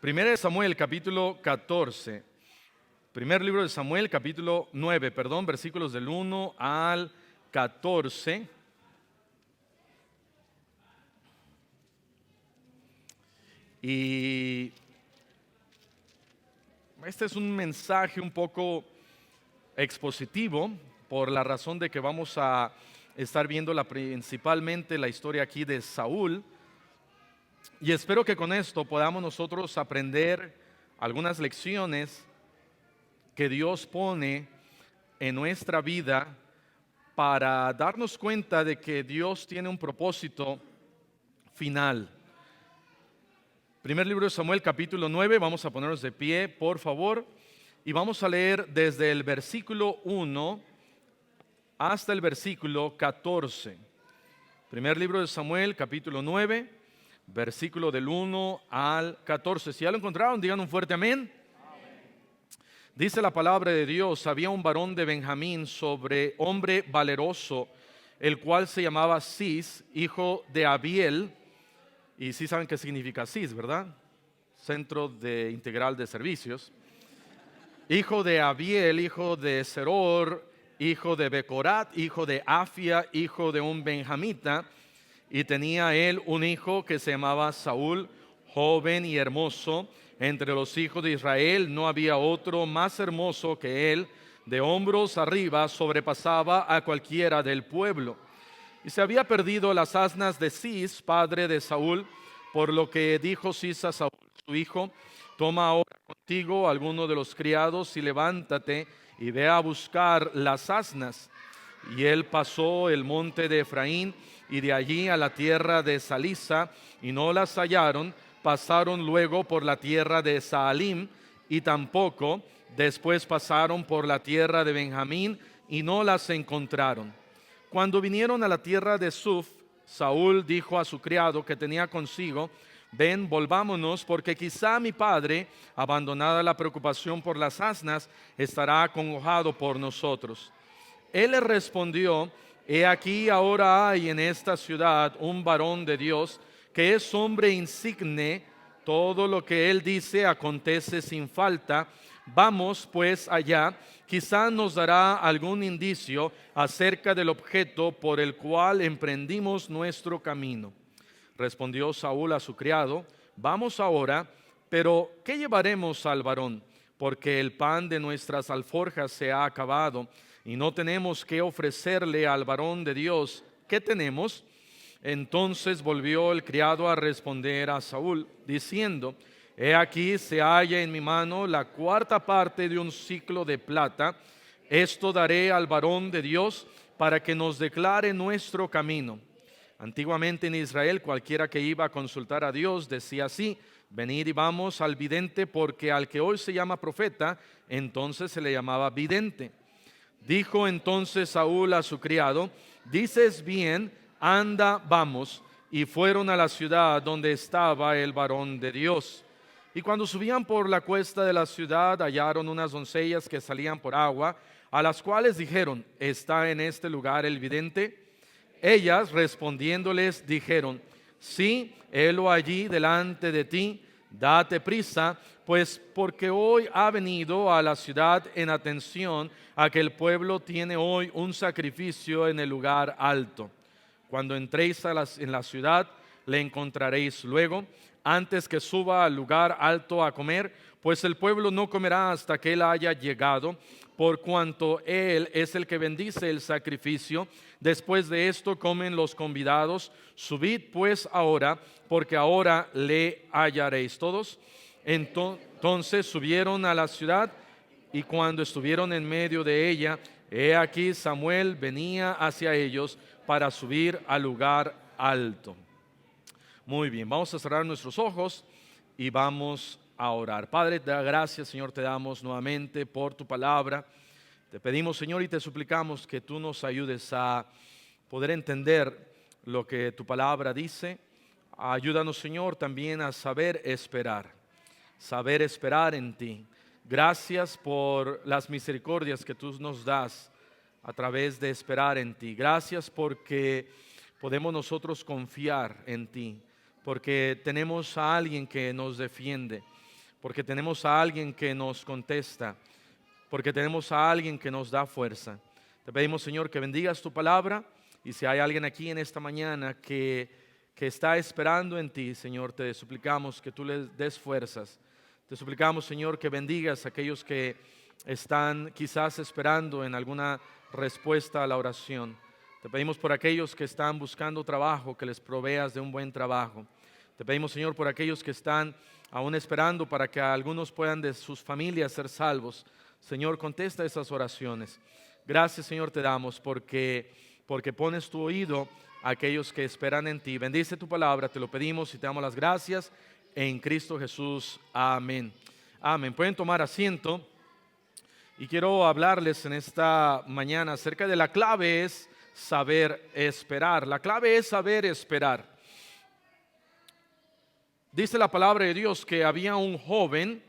Primera de Samuel, capítulo 14. Primer libro de Samuel, capítulo 9, versículos del 1 al 14. Y este es un mensaje un poco expositivo por la razón de que vamos a estar viendo principalmente la historia aquí de Saúl. Y espero que con esto podamos nosotros aprender algunas lecciones que Dios pone en nuestra vida para darnos cuenta de que Dios tiene un propósito final. Primer libro de Samuel, capítulo 9, vamos a ponernos de pie, por favor, y vamos a leer desde el versículo 1 hasta el versículo 14. Primer libro de Samuel, capítulo 9, versículo del 1 al 14. Si ya lo encontraron, digan un fuerte amén. Dice la palabra de Dios: había un varón de Benjamín, hombre valeroso, el cual se llamaba Cis, hijo de Abiel. Y sí saben qué significa Cis, ¿verdad? Centro Integral de Servicios. Hijo de Abiel, hijo de Seror, hijo de Becorat, hijo de Afia, hijo de un benjamita. Y tenía él un hijo que se llamaba Saúl, joven y hermoso. Entre los hijos de Israel no había otro más hermoso que él. De hombros arriba sobrepasaba a cualquiera del pueblo. Y se había perdido las asnas de Cis, padre de Saúl, por lo que dijo Cis a Saúl, su hijo: toma ahora contigo alguno de los criados y levántate y ve a buscar las asnas. Y él pasó el monte de Efraín y de allí a la tierra de Salisa, y no las hallaron. Pasaron luego por la tierra de Saalim, y tampoco. Después pasaron por la tierra de Benjamín, y no las encontraron. Cuando vinieron a la tierra de Suf, Saúl dijo a su criado que tenía consigo: ven, volvámonos, porque quizá mi padre, abandonada la preocupación por las asnas, estará acongojado por nosotros. Él le respondió: he aquí, ahora hay en esta ciudad un varón de Dios que es hombre insigne. Todo lo que él dice acontece sin falta. Vamos pues allá, quizá nos dará algún indicio acerca del objeto por el cual emprendimos nuestro camino. Respondió Saúl a su criado: vamos ahora, pero ¿qué llevaremos al varón? Porque el pan de nuestras alforjas se ha acabado y no tenemos qué ofrecerle al varón de Dios. ¿Qué tenemos? Entonces volvió el criado a responder a Saúl, diciendo: he aquí, se halla en mi mano la cuarta parte de un siclo de plata. Esto daré al varón de Dios para que nos declare nuestro camino. Antiguamente en Israel, cualquiera que iba a consultar a Dios decía así: venid y vamos al vidente, porque al que hoy se llama profeta, entonces se le llamaba vidente. Dijo entonces Saúl a su criado: dices bien, anda, vamos. Y fueron a la ciudad donde estaba el varón de Dios. Y cuando subían por la cuesta de la ciudad, hallaron unas doncellas que salían por agua, a las cuales dijeron: ¿está en este lugar el vidente? Ellas respondiéndoles dijeron: sí, helo allí delante de ti. Date prisa, pues porque hoy ha venido a la ciudad en atención a que el pueblo tiene hoy un sacrificio en el lugar alto. Cuando entréis en la ciudad, le encontraréis luego, antes que suba al lugar alto a comer, pues el pueblo no comerá hasta que él haya llegado, por cuanto él es el que bendice el sacrificio. Después de esto comen los convidados. Subid pues ahora, porque ahora le hallaréis. Todos entonces subieron a la ciudad, y cuando estuvieron en medio de ella, he aquí Samuel venía hacia ellos para subir al lugar alto. Muy bien, vamos a cerrar nuestros ojos y vamos a orar. Padre, te da gracias, Señor, te damos nuevamente por tu palabra. Te pedimos, Señor, y te suplicamos que tú nos ayudes a poder entender lo que tu palabra dice. Ayúdanos, Señor, también a saber esperar en ti. Gracias por las misericordias que tú nos das a través de esperar en ti. Gracias porque podemos nosotros confiar en ti, porque tenemos a alguien que nos defiende, porque tenemos a alguien que nos contesta, porque tenemos a alguien que nos da fuerza. Te pedimos, Señor, que bendigas tu palabra, y si hay alguien aquí en esta mañana que está esperando en ti, Señor, te suplicamos que tú les des fuerzas. Te suplicamos, Señor, que bendigas a aquellos que están quizás esperando en alguna respuesta a la oración. Te pedimos por aquellos que están buscando trabajo, que les proveas de un buen trabajo. Te pedimos, Señor, por aquellos que están aún esperando para que algunos puedan de sus familias ser salvos. Señor, contesta esas oraciones. Gracias, Señor, te damos porque pones tu oído a aquellos que esperan en ti. Bendice tu palabra, te lo pedimos y te damos las gracias en Cristo Jesús. Amén. Amén. Pueden tomar asiento. Y quiero hablarles en esta mañana acerca de la clave es saber esperar. La clave es saber esperar. Dice la palabra de Dios que había un joven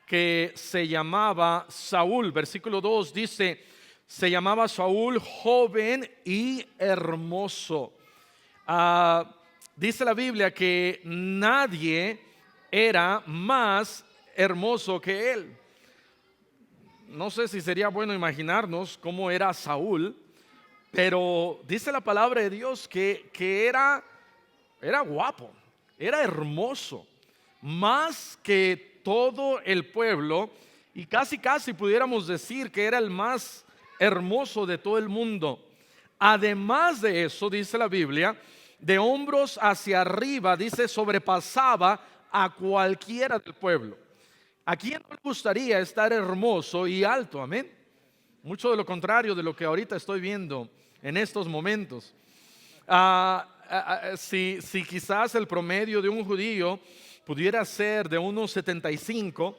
que se llamaba Saúl. Versículo 2 dice, se llamaba Saúl, joven y hermoso. Dice la Biblia que nadie era más hermoso que él. No sé si sería bueno imaginarnos cómo era Saúl, pero dice la palabra de Dios que era guapo, era hermoso, más que todo el pueblo, y casi pudiéramos decir que era el más hermoso de todo el mundo. Además de eso, dice la Biblia, de hombros hacia arriba, dice, sobrepasaba a cualquiera del pueblo. ¿A quién le gustaría estar hermoso y alto? Amén. Mucho de lo contrario de lo que ahorita estoy viendo en estos momentos. Si quizás el promedio de un judío pudiera ser de unos 75,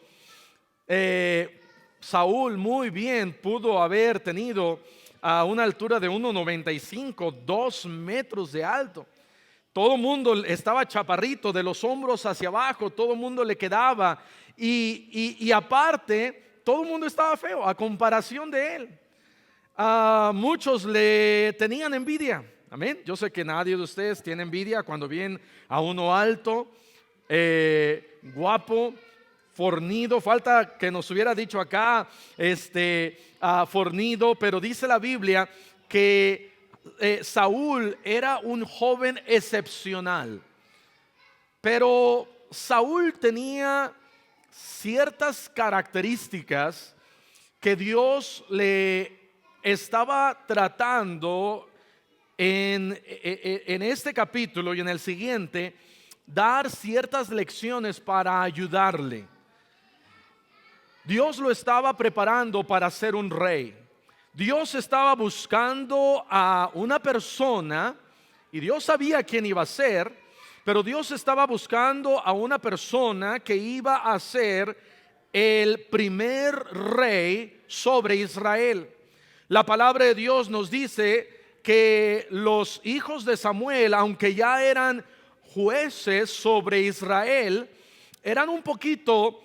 Saúl muy bien pudo haber tenido a una altura de 1,95, 2 metros de alto. Todo el mundo estaba chaparrito, de los hombros hacia abajo, todo el mundo le quedaba. Y aparte, todo el mundo estaba feo a comparación de él. Muchos le tenían envidia. Amén. Yo sé que nadie de ustedes tiene envidia cuando ven a uno alto, guapo, fornido. Falta que nos hubiera dicho acá, fornido, pero dice la Biblia que Saúl era un joven excepcional. Pero Saúl tenía ciertas características que Dios le estaba tratando en este capítulo y en el siguiente, dar ciertas lecciones para ayudarle. Dios lo estaba preparando para ser un rey. Dios estaba buscando a una persona y Dios sabía quién iba a ser, pero Dios estaba buscando a una persona que iba a ser el primer rey sobre Israel. La palabra de Dios nos dice que los hijos de Samuel, aunque ya eran jueces sobre Israel, eran un poquito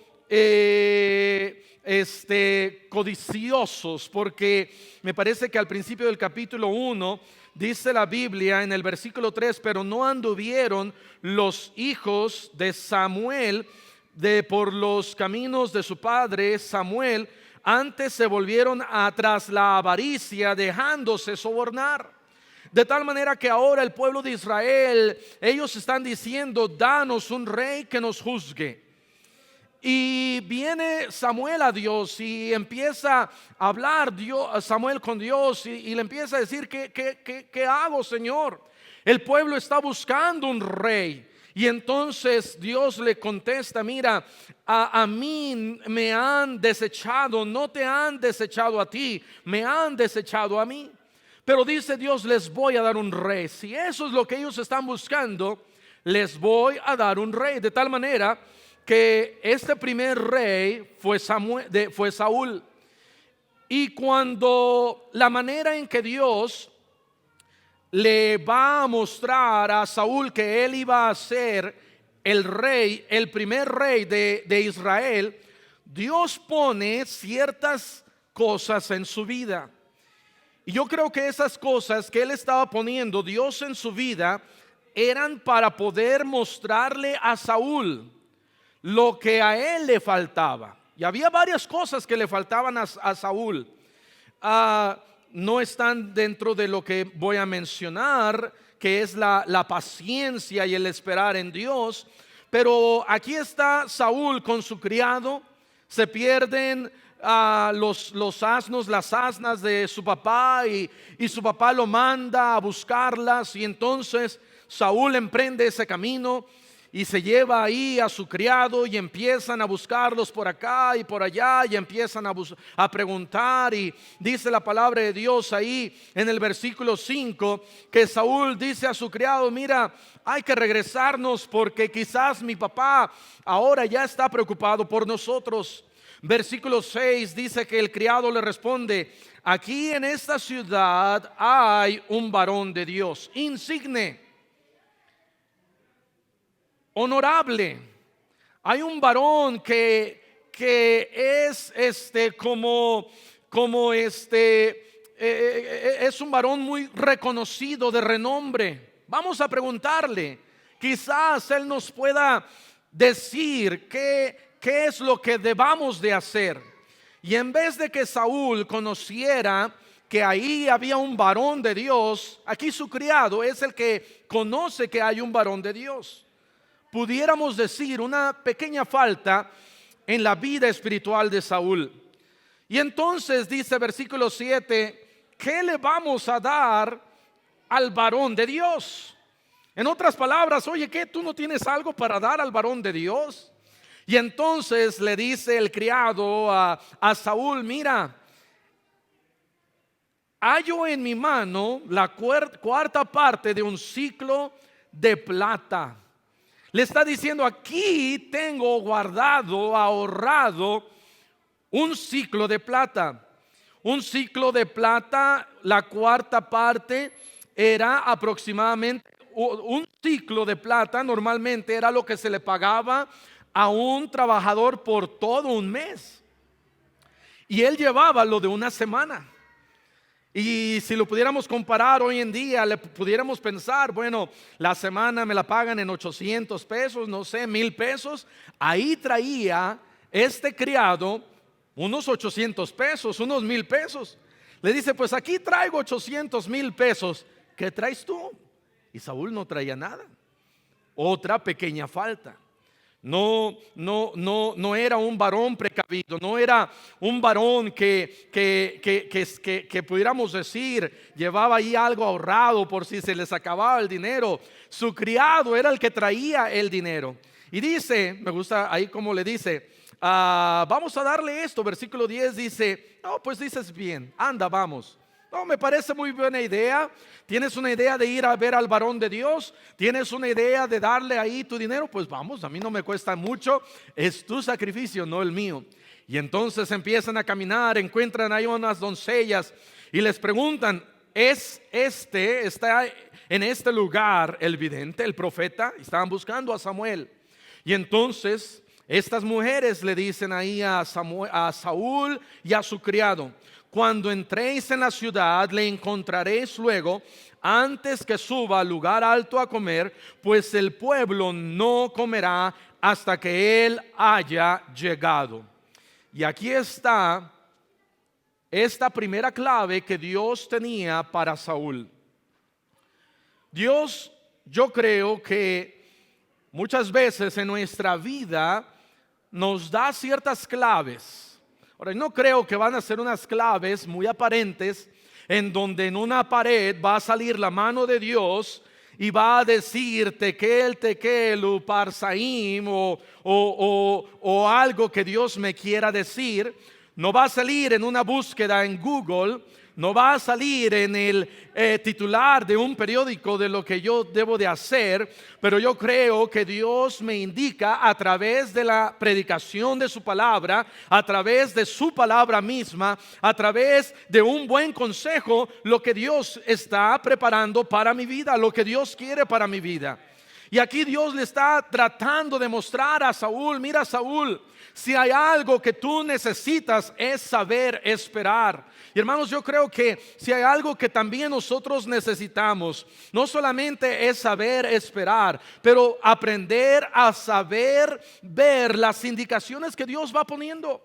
codiciosos, porque me parece que al principio del capítulo 1 dice la Biblia en el versículo 3, pero no anduvieron los hijos de Samuel por los caminos de su padre Samuel, antes se volvieron tras la avaricia, dejándose sobornar. De tal manera que ahora el pueblo de Israel, ellos están diciendo, danos un rey que nos juzgue. Y viene Samuel a Dios y empieza a hablar Samuel con Dios y le empieza a decir, ¿qué hago, Señor? El pueblo está buscando un rey. Y entonces Dios le contesta, mira, a mí me han desechado, no te han desechado a ti, me han desechado a mí. Pero dice Dios, les voy a dar un rey. Si eso es lo que ellos están buscando, les voy a dar un rey. De tal manera que este primer rey fue Saúl. Y cuando la manera en que Dios le va a mostrar a Saúl que él iba a ser el rey, el primer rey de Israel, Dios pone ciertas cosas en su vida. Y yo creo que esas cosas que él estaba poniendo Dios en su vida eran para poder mostrarle a Saúl lo que a él le faltaba. Y había varias cosas que le faltaban a Saúl. No están dentro de lo que voy a mencionar, que es la paciencia y el esperar en Dios. Pero aquí está Saúl con su criado. Se pierden los asnos, las asnas de su papá, y su papá lo manda a buscarlas. Y entonces Saúl emprende ese camino y se lleva ahí a su criado y empiezan a buscarlos por acá y por allá, y empiezan a preguntar. Y dice la palabra de Dios ahí en el versículo 5 que Saúl dice a su criado: mira, hay que regresarnos porque quizás mi papá ahora ya está preocupado por nosotros. Versículo 6 dice que el criado le responde: aquí en esta ciudad hay un varón de Dios, insigne, honorable. Hay un varón que es es un varón muy reconocido, de renombre. Vamos a preguntarle, quizás él nos pueda decir qué es lo que debamos de hacer. Y en vez de que Saúl conociera que ahí había un varón de Dios, aquí su criado es el que conoce que hay un varón de Dios. Pudiéramos decir una pequeña falta en la vida espiritual de Saúl. Y entonces dice versículo 7: ¿qué le vamos a dar al varón de Dios? En otras palabras, oye, ¿qué? ¿Tú no tienes algo para dar al varón de Dios? Y entonces le dice el criado a Saúl: mira, hallo en mi mano la cuarta parte de un siclo de plata. Le está diciendo: aquí tengo guardado, ahorrado un siclo de plata. Un siclo de plata, la cuarta parte, era aproximadamente un siclo de plata. Normalmente era lo que se le pagaba a un trabajador por todo un mes. Y él llevaba lo de una semana. Y si lo pudiéramos comparar hoy en día, le pudiéramos pensar: bueno, la semana me la pagan en 800 pesos, no sé, 1000 pesos. Ahí traía este criado unos 800 pesos, unos 1000 pesos. Le dice: pues aquí traigo 800,000 pesos. ¿Qué traes tú? Y Saúl no traía nada. Otra pequeña falta. No era un varón precavido, no era un varón que pudiéramos decir llevaba ahí algo ahorrado por si se les acababa el dinero. Su criado era el que traía el dinero. Y dice, me gusta ahí como le dice: vamos a darle esto. Versículo 10 dice: no, pues dices bien, anda, vamos. No, me parece muy buena idea. ¿Tienes una idea de ir a ver al varón de Dios? ¿Tienes una idea de darle ahí tu dinero? Pues vamos, a mí no me cuesta mucho. Es tu sacrificio, no el mío. Y entonces empiezan a caminar, encuentran ahí unas doncellas y les preguntan: ¿está en este lugar el vidente, el profeta? Estaban buscando a Samuel. Y entonces estas mujeres le dicen ahí a Saúl y a su criado: cuando entréis en la ciudad, le encontraréis luego, antes que suba al lugar alto a comer, pues el pueblo no comerá hasta que él haya llegado. Y aquí está esta primera clave que Dios tenía para Saúl. Dios, yo creo que muchas veces en nuestra vida nos da ciertas claves. Ahora, no creo que van a ser unas claves muy aparentes en donde en una pared va a salir la mano de Dios y va a decir tekel, tekel, uparsaim o algo que Dios me quiera decir. No va a salir en una búsqueda en Google, no va a salir en el titular de un periódico de lo que yo debo de hacer, pero yo creo que Dios me indica a través de la predicación de su palabra, a través de su palabra misma, a través de un buen consejo, lo que Dios está preparando para mi vida, lo que Dios quiere para mi vida. Y aquí Dios le está tratando de mostrar a Saúl: mira, Saúl, si hay algo que tú necesitas es saber esperar. Y hermanos, yo creo que si hay algo que también nosotros necesitamos, no solamente es saber esperar, pero aprender a saber ver las indicaciones que Dios va poniendo.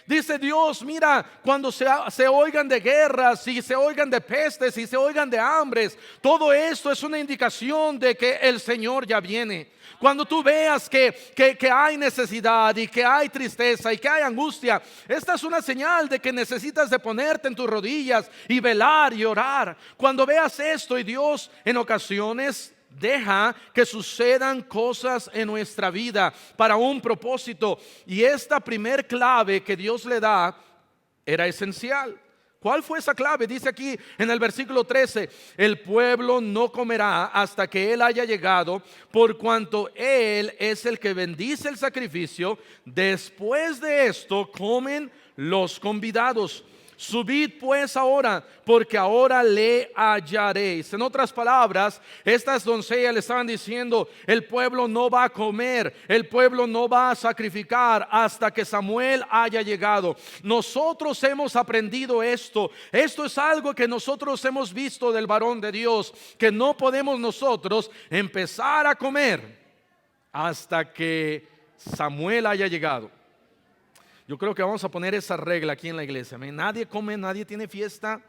Dice Dios: mira, cuando se oigan de guerras, y se oigan de pestes, y se oigan de hambres, todo esto es una indicación de que el Señor ya viene. Cuando tú veas que hay necesidad, y que hay tristeza, y que hay angustia, esta es una señal de que necesitas de ponerte en tus rodillas y velar y orar. Cuando veas esto, y Dios en ocasiones deja que sucedan cosas en nuestra vida para un propósito, y esta primer clave que Dios le da era esencial. ¿Cuál fue esa clave? Dice aquí en el versículo 13: el pueblo no comerá hasta que él haya llegado, por cuanto él es el que bendice el sacrificio. Después de esto comen los convidados. Subid pues ahora, porque ahora le hallaréis. En otras palabras, estas doncellas le estaban diciendo: el pueblo no va a comer, el pueblo no va a sacrificar hasta que Samuel haya llegado. Nosotros hemos aprendido esto. Esto es algo que nosotros hemos visto del varón de Dios, que no podemos nosotros empezar a comer hasta que Samuel haya llegado. Yo creo que vamos a poner esa regla aquí en la iglesia. Nadie come, nadie tiene fiesta,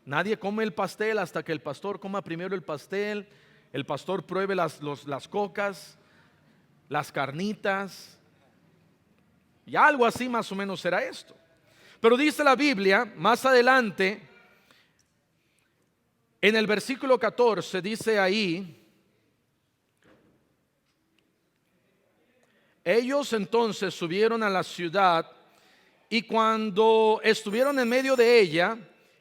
nadie come el pastel hasta que el pastor coma primero el pastel, el pastor pruebe las cocas, las carnitas, y algo así más o menos será esto. Pero dice la Biblia más adelante, en el versículo 14, dice ahí: ellos entonces subieron a la ciudad, y cuando estuvieron en medio de ella,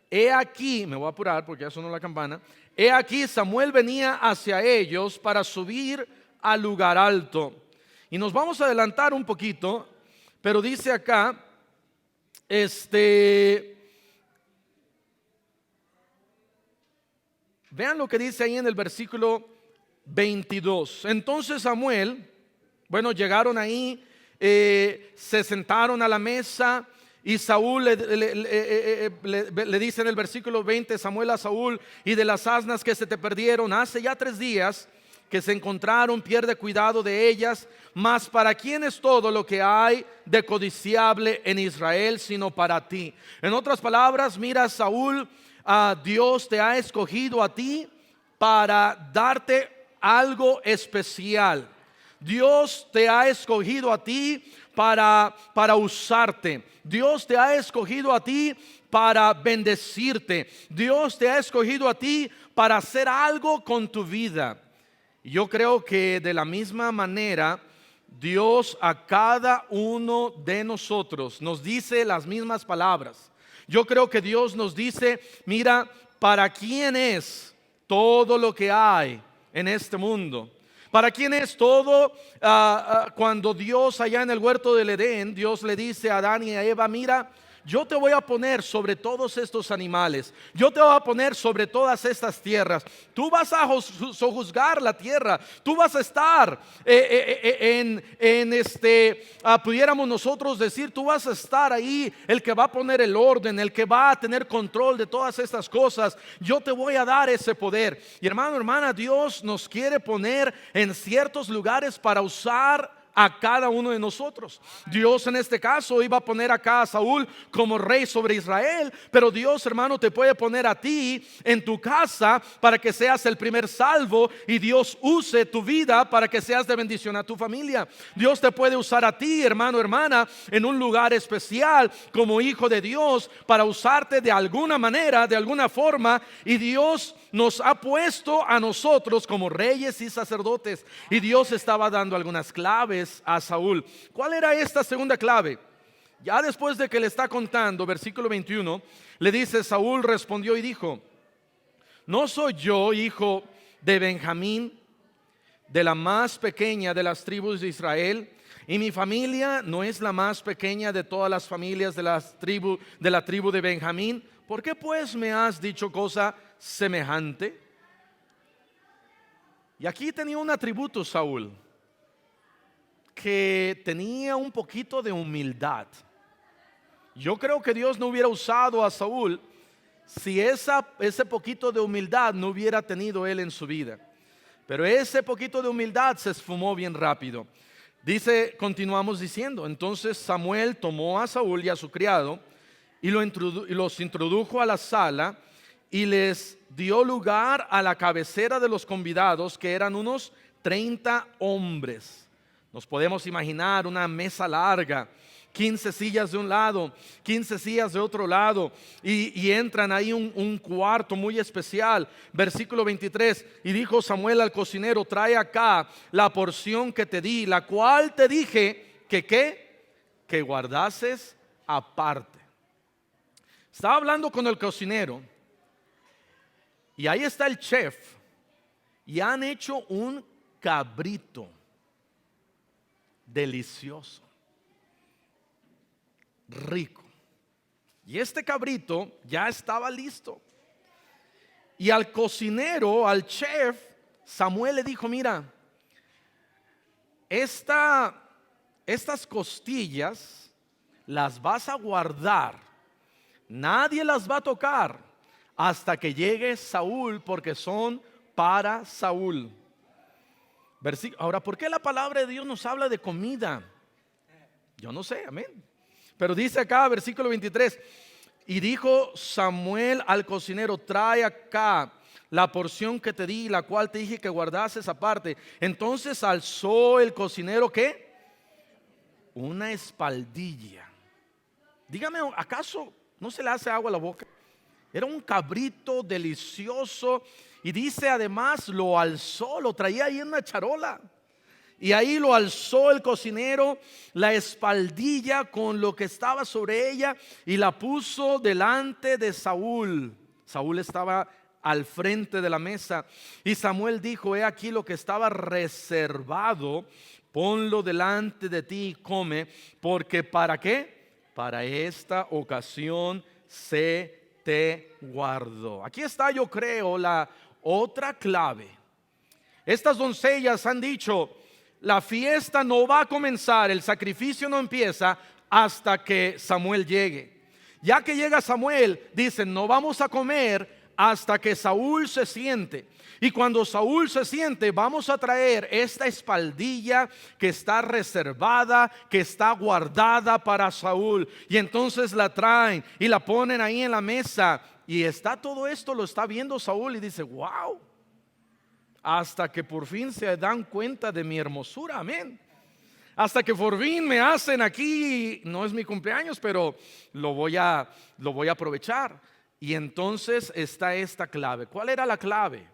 he aquí, me voy a apurar porque ya sonó la campana, he aquí Samuel venía hacia ellos para subir al lugar alto. Y nos vamos a adelantar un poquito, pero dice acá, vean lo que dice ahí en el versículo 22. Entonces Samuel, bueno, llegaron ahí, se sentaron a la mesa, y Saúl le dice en el versículo 20, Samuel a Saúl: y de las asnas que se te perdieron hace ya 3 días que se encontraron, pierde cuidado de ellas. Mas ¿para quién es todo lo que hay de codiciable en Israel sino para ti? En otras palabras, mira, Saúl, Dios te ha escogido a ti para darte algo especial. Dios te ha escogido a ti para usarte. Dios te ha escogido a ti para bendecirte. Dios te ha escogido a ti para hacer algo con tu vida. Y yo creo que de la misma manera Dios a cada uno de nosotros nos dice las mismas palabras. Yo creo que Dios nos dice: mira, ¿para quién es todo lo que hay en este mundo? ¿Para quién es todo? Cuando Dios allá en el huerto del Edén, Dios le dice a Adán y a Eva: mira, yo te voy a poner sobre todos estos animales, yo te voy a poner sobre todas estas tierras. Tú vas a sojuzgar la tierra, tú vas a estar pudiéramos nosotros decir, tú vas a estar ahí, el que va a poner el orden, el que va a tener control de todas estas cosas. Yo te voy a dar ese poder. Y hermano, hermana, Dios nos quiere poner en ciertos lugares para usar a cada uno de nosotros. Dios en este caso iba a poner acá a Saúl como rey sobre Israel, pero Dios, hermano, te puede poner a ti en tu casa para que seas el primer salvo, y Dios use tu vida para que seas de bendición a tu familia. Dios te puede usar a ti, hermano, hermana, en un lugar especial como hijo de Dios, para usarte de alguna manera, de alguna forma. Y Dios nos ha puesto a nosotros como reyes y sacerdotes, y Dios estaba dando algunas claves a Saúl. ¿Cuál era esta segunda clave? Ya después de que le está contando, versículo 21, le dice: Saúl respondió y dijo: ¿no soy yo hijo de Benjamín, de la más pequeña de las tribus de Israel? Y mi familia no es la más pequeña de todas las familias de la tribu de Benjamín. ¿Por qué pues me has dicho cosa semejante? Y aquí tenía un atributo Saúl, que tenía un poquito de humildad. Yo creo que Dios no hubiera usado a Saúl si ese poquito de humildad no hubiera tenido él en su vida. Pero ese poquito de humildad se esfumó bien rápido. Dice, continuamos diciendo, entonces Samuel tomó a Saúl y a su criado y los introdujo a la sala y les dio lugar a la cabecera de los convidados, que eran unos 30 hombres. Nos podemos imaginar una mesa larga, 15 sillas de un lado, 15 sillas de otro lado, y entran ahí un cuarto muy especial. Versículo 23, y dijo Samuel al cocinero, trae acá la porción que te di, la cual te dije que guardases aparte. Estaba hablando con el cocinero, y ahí está el chef, y han hecho un cabrito delicioso, rico. Y este cabrito ya estaba listo. Y al cocinero, al chef, Samuel le dijo, mira, estas costillas las vas a guardar. Nadie las va a tocar hasta que llegue Saúl, porque son para Saúl. Ahora, ¿por qué la palabra de Dios nos habla de comida? Yo no sé, amén. Pero dice acá, versículo 23, y dijo Samuel al cocinero, trae acá la porción que te di, la cual te dije que guardases aparte. Entonces alzó el cocinero, ¿qué? Una espaldilla. Dígame, ¿acaso no se le hace agua a la boca? Era un cabrito delicioso. Y dice además, lo alzó, lo traía ahí en una charola. Y ahí lo alzó el cocinero, la espaldilla con lo que estaba sobre ella, y la puso delante de Saúl. Saúl estaba al frente de la mesa. Y Samuel dijo, he aquí lo que estaba reservado, ponlo delante de ti y come, porque ¿para qué? Para esta ocasión se te guardó. Aquí está, yo creo, la otra clave. Estas doncellas han dicho, la fiesta no va a comenzar, el sacrificio no empieza hasta que Samuel llegue. Ya que llega Samuel, dicen, no vamos a comer hasta que Saúl se siente. Y cuando Saúl se siente, vamos a traer esta espaldilla que está reservada, que está guardada para Saúl. Y entonces la traen y la ponen ahí en la mesa. Y está todo esto, lo está viendo Saúl y dice, wow. Hasta que por fin se dan cuenta de mi hermosura, amén. Hasta que por fin me hacen aquí, no es mi cumpleaños, pero lo voy a aprovechar. Y entonces está esta clave. ¿Cuál era la clave?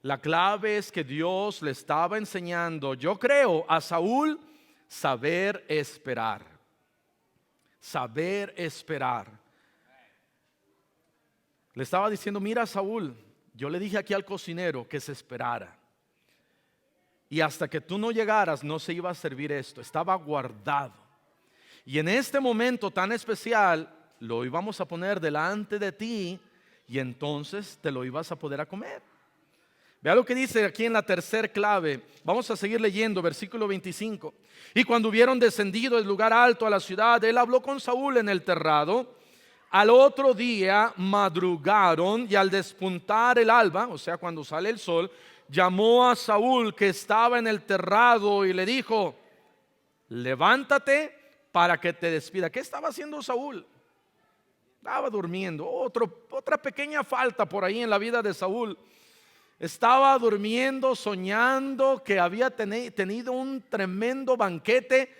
La clave es que Dios le estaba enseñando, yo creo, a Saúl saber esperar. Saber esperar. Le estaba diciendo, mira Saúl, yo le dije aquí al cocinero que se esperara. Y hasta que tú no llegaras no se iba a servir esto, estaba guardado. Y en este momento tan especial lo íbamos a poner delante de ti y entonces te lo ibas a poder a comer. Vea lo que dice aquí en la tercera clave. Vamos a seguir leyendo, versículo 25. Y cuando hubieron descendido del lugar alto a la ciudad, él habló con Saúl en el terrado. Al otro día madrugaron y al despuntar el alba, o sea, cuando sale el sol, llamó a Saúl que estaba en el terrado y le dijo, levántate para que te despida. ¿Qué estaba haciendo Saúl? Estaba durmiendo. Otra pequeña falta por ahí en la vida de Saúl. Estaba durmiendo, soñando que había tenido un tremendo banquete.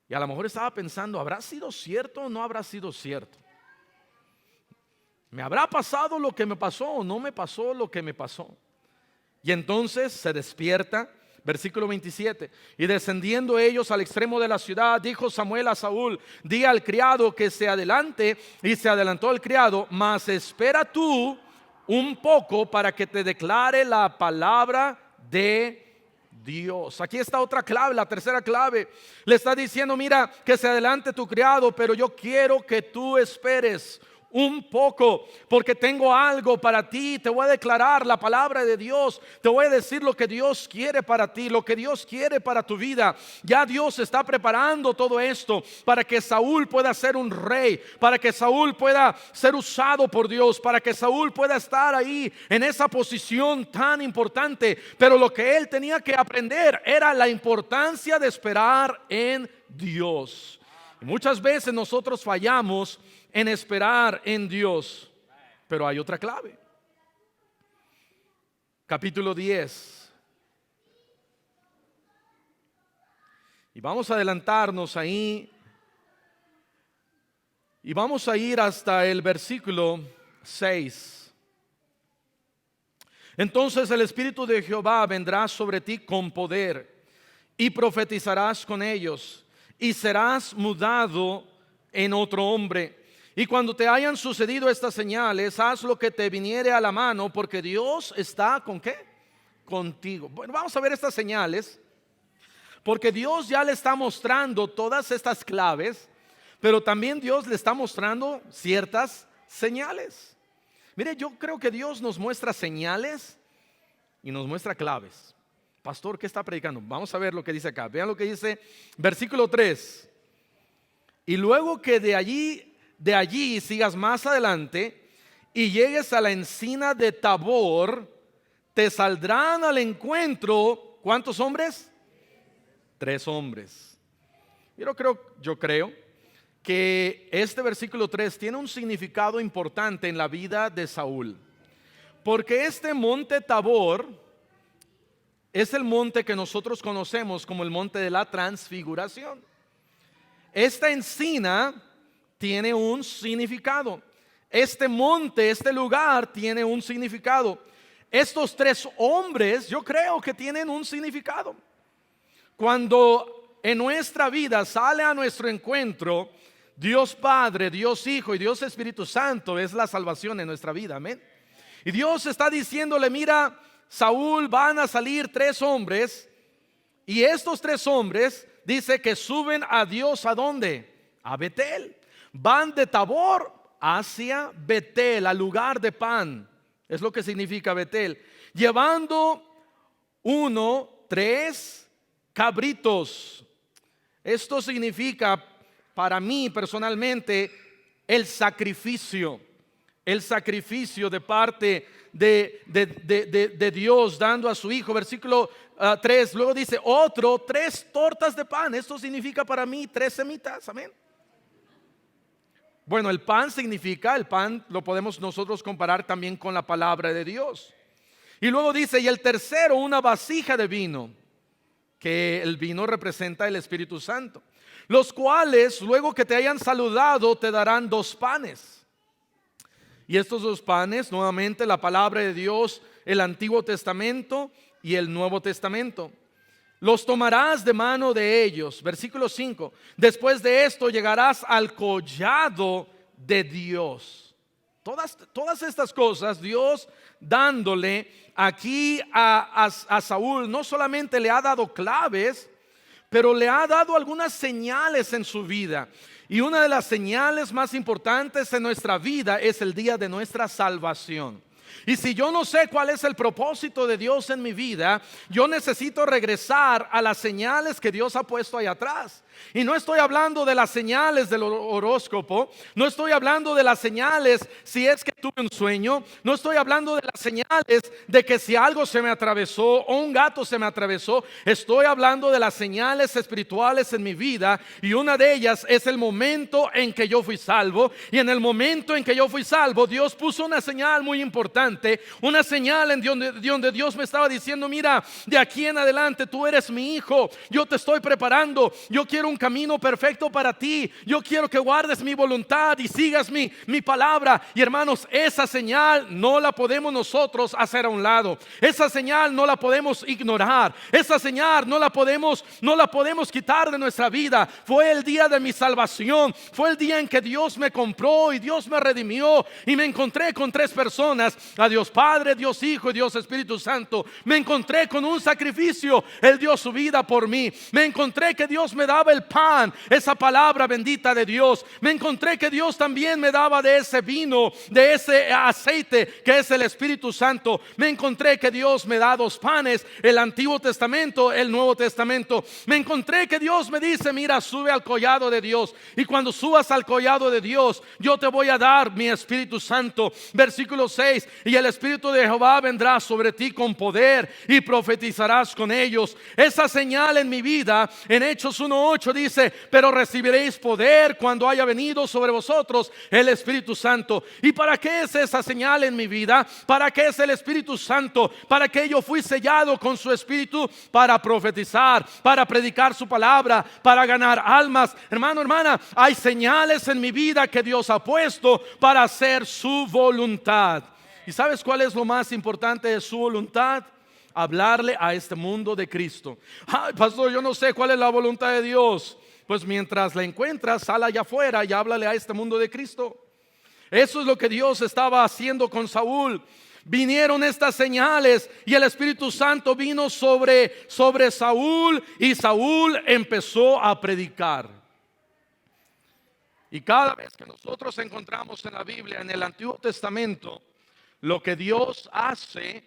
Y a lo mejor estaba pensando, ¿habrá sido cierto o no habrá sido cierto? ¿Me habrá pasado lo que me pasó o no me pasó lo que me pasó? Y entonces se despierta, versículo 27. Y descendiendo ellos al extremo de la ciudad, dijo Samuel a Saúl, di al criado que se adelante. Y se adelantó el criado, mas espera tú un poco para que te declare la palabra de Dios. Aquí está otra clave, la tercera clave. Le está diciendo, mira, que se adelante tu criado, pero yo quiero que tú esperes un poco, porque tengo algo para ti. Te voy a declarar la palabra de Dios, te voy a decir lo que Dios quiere para ti, lo que Dios quiere para tu vida. Ya Dios está preparando todo esto para que Saúl pueda ser un rey, para que Saúl pueda ser usado por Dios, para que Saúl pueda estar ahí en esa posición tan importante. Pero lo que él tenía que aprender era la importancia de esperar en Dios. Y muchas veces nosotros fallamos en esperar en Dios, pero hay otra clave. Capítulo 10. Y vamos a adelantarnos ahí y vamos a ir hasta el versículo 6. Entonces el Espíritu de Jehová vendrá sobre ti con poder y profetizarás con ellos y serás mudado en otro hombre. Y cuando te hayan sucedido estas señales, haz lo que te viniere a la mano, porque Dios está ¿con qué? Contigo. Bueno, vamos a ver estas señales, porque Dios ya le está mostrando todas estas claves, pero también Dios le está mostrando ciertas señales. Mire, yo creo que Dios nos muestra señales y nos muestra claves. Pastor, ¿qué está predicando? Vamos a ver lo que dice acá. Vean lo que dice versículo 3. Y luego que de allí sigas más adelante y llegues a la encina de Tabor, te saldrán al encuentro, ¿cuántos hombres? 3 hombres. Yo creo que este versículo 3 tiene un significado importante en la vida de Saúl, porque este monte Tabor es el monte que nosotros conocemos como el monte de la transfiguración. Esta encina tiene un significado. Este monte, este lugar tiene un significado. Estos 3 hombres yo creo que tienen un significado. Cuando en nuestra vida sale a nuestro encuentro Dios Padre, Dios Hijo y Dios Espíritu Santo, es la salvación en nuestra vida, amén. Y Dios está diciéndole, mira, Saúl, van a salir 3 hombres, y estos 3 hombres dice que suben a Dios, ¿a dónde? A Betel. Van de Tabor hacia Betel, al lugar de pan. Es lo que significa Betel. Llevando 3 cabritos. Esto significa para mí personalmente el sacrificio de parte de Dios dando a su Hijo. Versículo 3, luego dice 3 tortas de pan. Esto significa para mí 3 semitas, amén. Bueno, el pan lo podemos nosotros comparar también con la palabra de Dios. Y luego dice, y el tercero, una vasija de vino, que el vino representa el Espíritu Santo, los cuales luego que te hayan saludado te darán 2 panes. Y estos 2 panes, nuevamente la palabra de Dios, el Antiguo Testamento y el Nuevo Testamento. Los tomarás de mano de ellos. Versículo 5. Después de esto llegarás al collado de Dios. Todas estas cosas Dios dándole aquí a Saúl, no solamente le ha dado claves, pero le ha dado algunas señales en su vida. Y una de las señales más importantes en nuestra vida es el día de nuestra salvación. Y si yo no sé cuál es el propósito de Dios en mi vida, yo necesito regresar a las señales que Dios ha puesto ahí atrás. Y no estoy hablando de las señales del horóscopo, no estoy hablando de las señales si es que tuve un sueño, no estoy hablando de las señales de que si algo se me atravesó o un gato se me atravesó. Estoy hablando de las señales espirituales en mi vida, y una de ellas es el momento en que yo fui salvo. Y en el momento en que yo fui salvo, Dios puso una señal muy importante, una señal en donde Dios me estaba diciendo, mira, de aquí en adelante tú eres mi hijo, yo te estoy preparando, yo quiero un camino perfecto para ti, yo quiero que guardes mi voluntad y sigas mi palabra. Y hermanos, esa señal no la podemos nosotros hacer a un lado, esa señal no la podemos ignorar, esa señal no la podemos quitar de nuestra vida. Fue el día de mi salvación, fue el día en que Dios me compró y Dios me redimió, y me encontré con 3 personas a Dios Padre, Dios Hijo y Dios Espíritu Santo. Me encontré con un sacrificio. Él dio su vida por mí. Me encontré que Dios me daba el pan, esa palabra bendita de Dios. Me encontré que Dios también me daba de ese vino, de ese aceite que es el Espíritu Santo. Me encontré que Dios me da dos panes, el Antiguo Testamento, el Nuevo Testamento. Me encontré que Dios me dice: mira, sube al collado de Dios, y cuando subas al collado de Dios, yo te voy a dar mi Espíritu Santo. Versículo 6: y el Espíritu de Jehová vendrá sobre ti con poder, y profetizarás con ellos. Esa señal en mi vida, en Hechos 1:8 dice: pero recibiréis poder cuando haya venido sobre vosotros el Espíritu Santo. ¿Y para qué es esa señal en mi vida? ¿Para qué es el Espíritu Santo? Para que yo fui sellado con su Espíritu para profetizar, para predicar su palabra, para ganar almas. Hermano, hermana, hay señales en mi vida que Dios ha puesto para hacer su voluntad. ¿Y sabes cuál es lo más importante de su voluntad? Hablarle a este mundo de Cristo. Ay, pastor, yo no sé cuál es la voluntad de Dios. Pues mientras la encuentras, sal allá afuera y háblale a este mundo de Cristo. Eso es lo que Dios estaba haciendo con Saúl. Vinieron estas señales y el Espíritu Santo vino sobre Saúl, y Saúl empezó a predicar. Y cada vez que nosotros encontramos en la Biblia, en el Antiguo Testamento, lo que Dios hace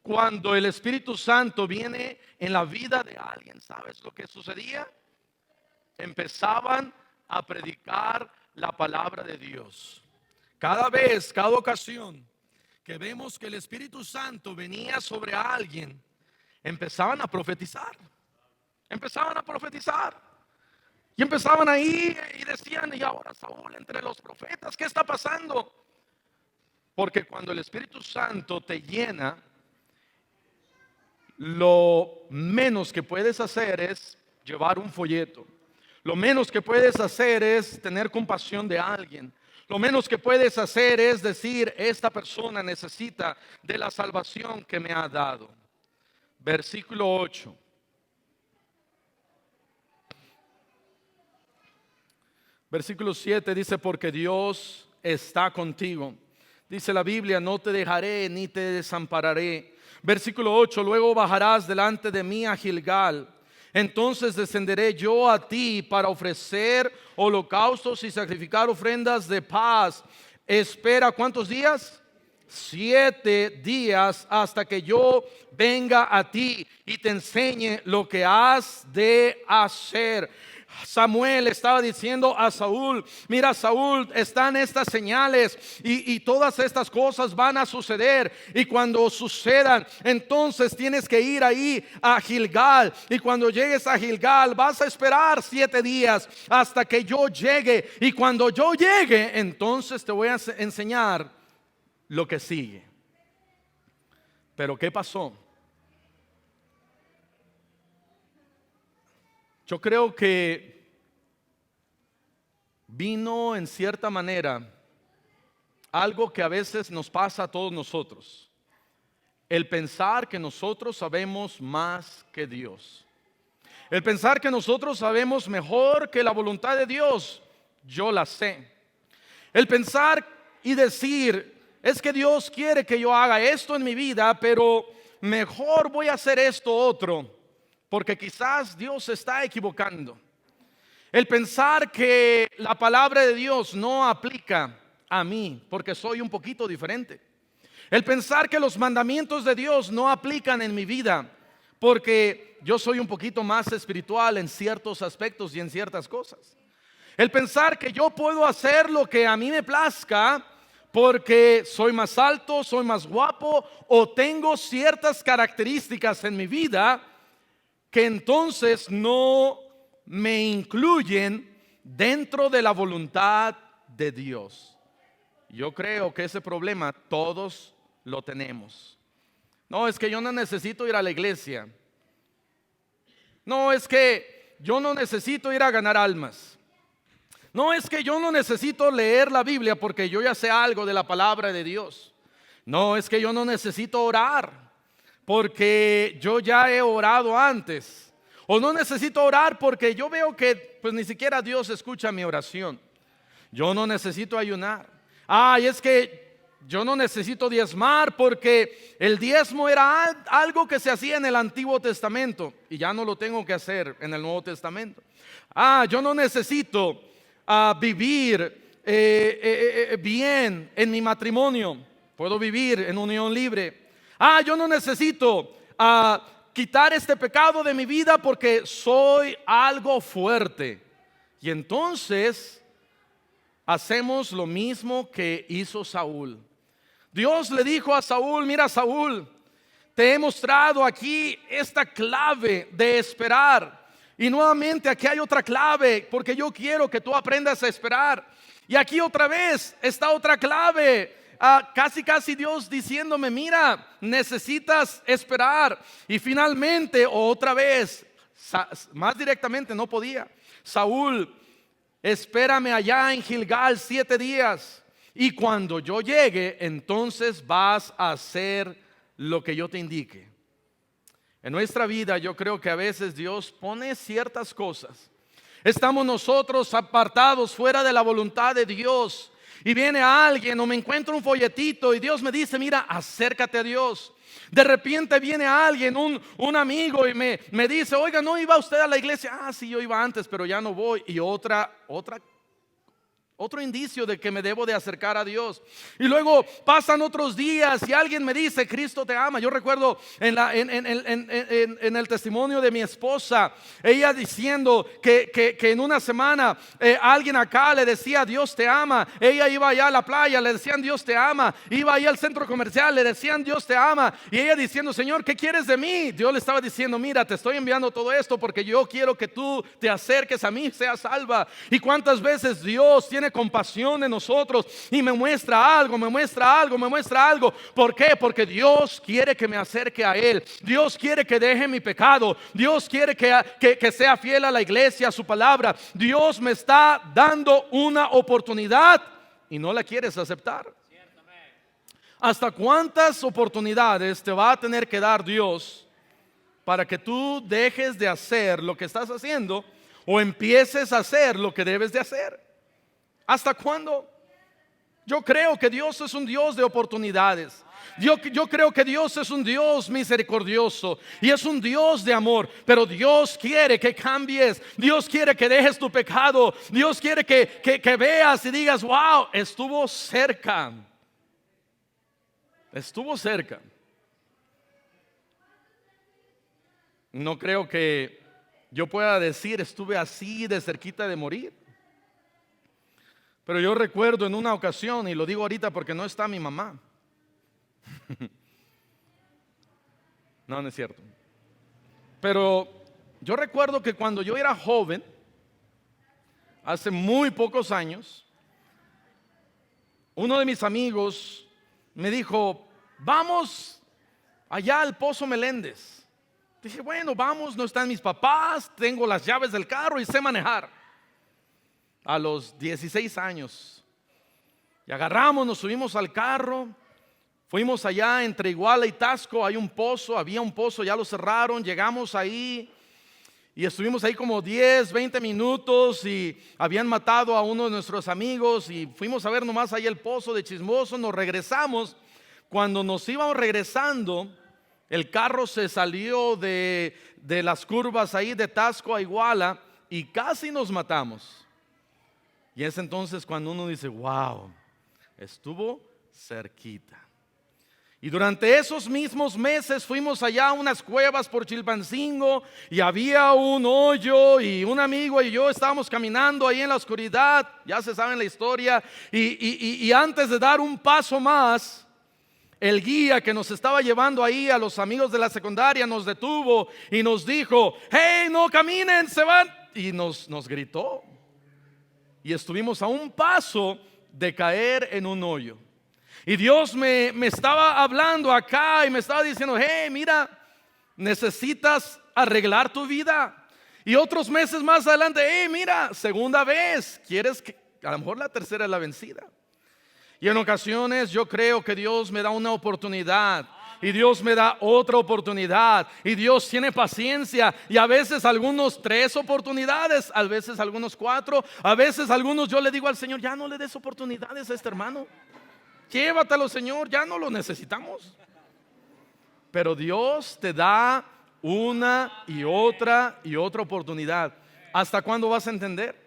cuando el Espíritu Santo viene en la vida de alguien, ¿sabes lo que sucedía? Empezaban a predicar la palabra de Dios. Cada vez, cada ocasión que vemos que el Espíritu Santo venía sobre alguien, empezaban a profetizar. Empezaban a profetizar. Y empezaban ahí y decían: y ahora Saúl entre los profetas, ¿qué está pasando? Porque cuando el Espíritu Santo te llena, lo menos que puedes hacer es llevar un folleto. Lo menos que puedes hacer es tener compasión de alguien. Lo menos que puedes hacer es decir: esta persona necesita de la salvación que me ha dado. Versículo 8. Versículo 7 dice: porque Dios está contigo. Dice la Biblia: no te dejaré ni te desampararé. Versículo 8: luego bajarás delante de mí a Gilgal. Entonces descenderé yo a ti para ofrecer holocaustos y sacrificar ofrendas de paz. Espera, ¿cuántos días? 7 días hasta que yo venga a ti y te enseñe lo que has de hacer. Samuel estaba diciendo a Saúl: mira, Saúl, están estas señales y todas estas cosas van a suceder, y cuando sucedan, entonces tienes que ir ahí a Gilgal, y cuando llegues a Gilgal vas a esperar 7 días hasta que yo llegue, y cuando yo llegue, entonces te voy a enseñar lo que sigue. Pero ¿qué pasó? Yo creo que vino en cierta manera algo que a veces nos pasa a todos nosotros: el pensar que nosotros sabemos más que Dios, el pensar que nosotros sabemos mejor que la voluntad de Dios. Yo la sé. El pensar y decir: es que Dios quiere que yo haga esto en mi vida, pero mejor voy a hacer esto otro, porque quizás Dios se está equivocando. El pensar que la palabra de Dios no aplica a mí porque soy un poquito diferente. El pensar que los mandamientos de Dios no aplican en mi vida porque yo soy un poquito más espiritual en ciertos aspectos y en ciertas cosas. El pensar que yo puedo hacer lo que a mí me plazca porque soy más alto, soy más guapo o tengo ciertas características en mi vida que entonces no me incluyen dentro de la voluntad de Dios. Yo creo que ese problema todos lo tenemos. No, es que yo no necesito ir a la iglesia. No, es que yo no necesito ir a ganar almas. No, es que yo no necesito leer la Biblia porque yo ya sé algo de la palabra de Dios. No, es que yo no necesito orar porque yo ya he orado antes. O no necesito orar porque yo veo que pues ni siquiera Dios escucha mi oración. Yo no necesito ayunar. Ay, es que Yo no necesito diezmar porque el diezmo era algo que se hacía en el Antiguo Testamento y ya no lo tengo que hacer en el Nuevo Testamento. Yo no necesito vivir bien en mi matrimonio. Puedo vivir en unión libre. Yo no necesito quitar este pecado de mi vida porque soy algo fuerte. Y entonces hacemos lo mismo que hizo Saúl. Dios le dijo a Saúl: mira, Saúl, te he mostrado aquí esta clave de esperar. Y nuevamente aquí hay otra clave, porque yo quiero que tú aprendas a esperar. Y aquí otra vez está otra clave. Casi Dios diciéndome: mira, necesitas esperar. Y finalmente otra vez, más directamente no podía: Saúl, espérame allá en Gilgal 7 días. Y cuando yo llegue, entonces vas a hacer lo que yo te indique. En nuestra vida yo creo que a veces Dios pone ciertas cosas. Estamos nosotros apartados fuera de la voluntad de Dios. Y viene alguien o me encuentro un folletito y Dios me dice: mira, acércate a Dios. De repente viene alguien, un amigo, y me dice: oiga, ¿no iba usted a la iglesia? Sí, yo iba antes, pero ya no voy. Y otro indicio de que me debo de acercar a Dios. Y luego pasan otros días y alguien me dice: Cristo te ama. Yo recuerdo en el testimonio de mi esposa, ella diciendo que en una semana alguien acá le decía: Dios te ama. Ella iba allá a la playa, le decían: Dios te ama. Iba allá al centro comercial, le decían: Dios te ama. Y ella diciendo: Señor, ¿qué quieres de mí? Dios le estaba diciendo: mira, te estoy enviando todo esto porque yo quiero que tú te acerques a mí, seas salva. Y cuántas veces Dios tiene compasión de nosotros y me muestra algo. ¿Por qué? Porque Dios quiere que me acerque a Él. Dios quiere que deje mi pecado. Dios quiere que sea fiel a la iglesia, a su palabra. Dios me está dando una oportunidad y no la quieres aceptar. ¿Hasta cuántas oportunidades te va a tener que dar Dios para que tú dejes de hacer lo que estás haciendo o empieces a hacer lo que debes de hacer? ¿Hasta cuándo? Yo creo que Dios es un Dios de oportunidades. Yo creo que Dios es un Dios misericordioso y es un Dios de amor. Pero Dios quiere que cambies. Dios quiere que dejes tu pecado. Dios quiere que veas y digas: wow, estuvo cerca. Estuvo cerca. No creo que yo pueda decir: estuve así de cerquita de morir. Pero yo recuerdo en una ocasión, y lo digo ahorita porque no está mi mamá. No es cierto. Pero yo recuerdo que cuando yo era joven, hace muy pocos años, uno de mis amigos me dijo: vamos allá al Pozo Meléndez. Dije: bueno, vamos, no están mis papás, tengo las llaves del carro y sé manejar. A los 16 años. Y agarramos, nos subimos al carro. Fuimos allá entre Iguala y Tasco. Hay un pozo, había un pozo, ya lo cerraron. Llegamos ahí y estuvimos ahí como 10, 20 minutos. Y habían matado a uno de nuestros amigos. Y fuimos a ver nomás ahí el pozo de chismoso. Nos regresamos. Cuando nos íbamos regresando, el carro se salió de las curvas ahí de Tasco a Iguala y casi nos matamos. Y es entonces cuando uno dice: wow, estuvo cerquita. Y durante esos mismos meses fuimos allá a unas cuevas por Chilpancingo y había un hoyo y un amigo y yo estábamos caminando ahí en la oscuridad. Ya se sabe la historia. Y antes de dar un paso más, el guía que nos estaba llevando ahí a los amigos de la secundaria nos detuvo y nos dijo: hey, no caminen, se van. Y nos gritó. Y estuvimos a un paso de caer en un hoyo. Y Dios me estaba hablando acá y me estaba diciendo: hey, mira, necesitas arreglar tu vida. Y otros meses más adelante: hey, mira, segunda vez, quieres que a lo mejor la tercera es la vencida. Y en ocasiones yo creo que Dios me da una oportunidad y Dios me da otra oportunidad y Dios tiene paciencia, y a veces algunos 3 oportunidades, a veces algunos 4, a veces algunos yo le digo al Señor: ya no le des oportunidades a este hermano, llévatelo, Señor, ya no lo necesitamos. Pero Dios te da una y otra oportunidad. ¿Hasta cuándo vas a entender?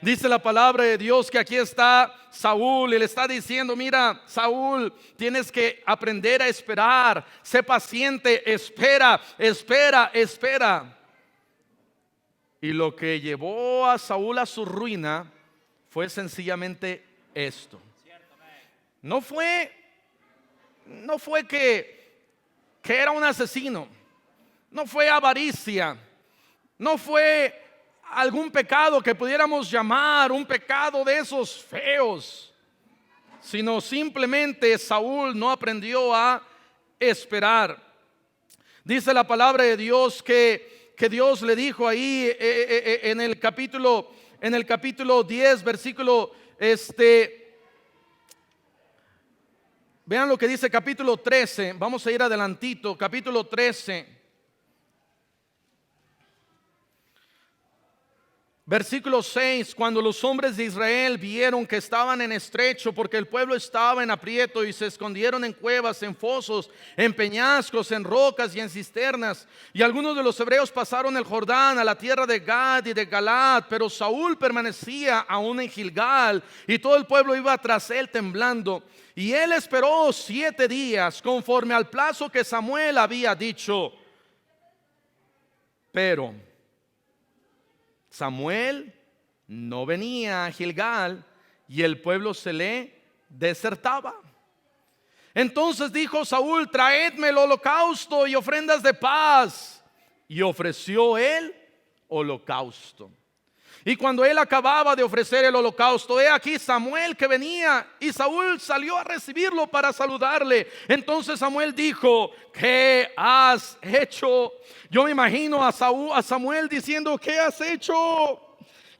Dice la palabra de Dios que aquí está Saúl y le está diciendo: mira, Saúl, tienes que aprender a esperar, sé paciente, espera. Y lo que llevó a Saúl a su ruina fue sencillamente esto. No fue que era un asesino, no fue avaricia, no fue algún pecado que pudiéramos llamar un pecado de esos feos, sino simplemente Saúl no aprendió a esperar. Dice la palabra de Dios que Dios le dijo ahí en el capítulo 10, versículo vean lo que dice capítulo 13. Vamos a ir adelantito, capítulo 13. Versículo 6: cuando los hombres de Israel vieron que estaban en estrecho, porque el pueblo estaba en aprieto, y se escondieron en cuevas, en fosos, en peñascos, en rocas y en cisternas. Y algunos de los hebreos pasaron el Jordán a la tierra de Gad y de Galad, pero Saúl permanecía aún en Gilgal, y todo el pueblo iba tras él temblando. Y él esperó 7 días, conforme al plazo que Samuel había dicho. Pero Samuel no venía a Gilgal y el pueblo se le desertaba. Entonces dijo Saúl: traedme el holocausto y ofrendas de paz. Y ofreció el holocausto. Y cuando él acababa de ofrecer el holocausto, he aquí Samuel que venía, y Saúl salió a recibirlo para saludarle. Entonces Samuel dijo: ¿qué has hecho? Yo me imagino a Samuel diciendo: ¿qué has hecho?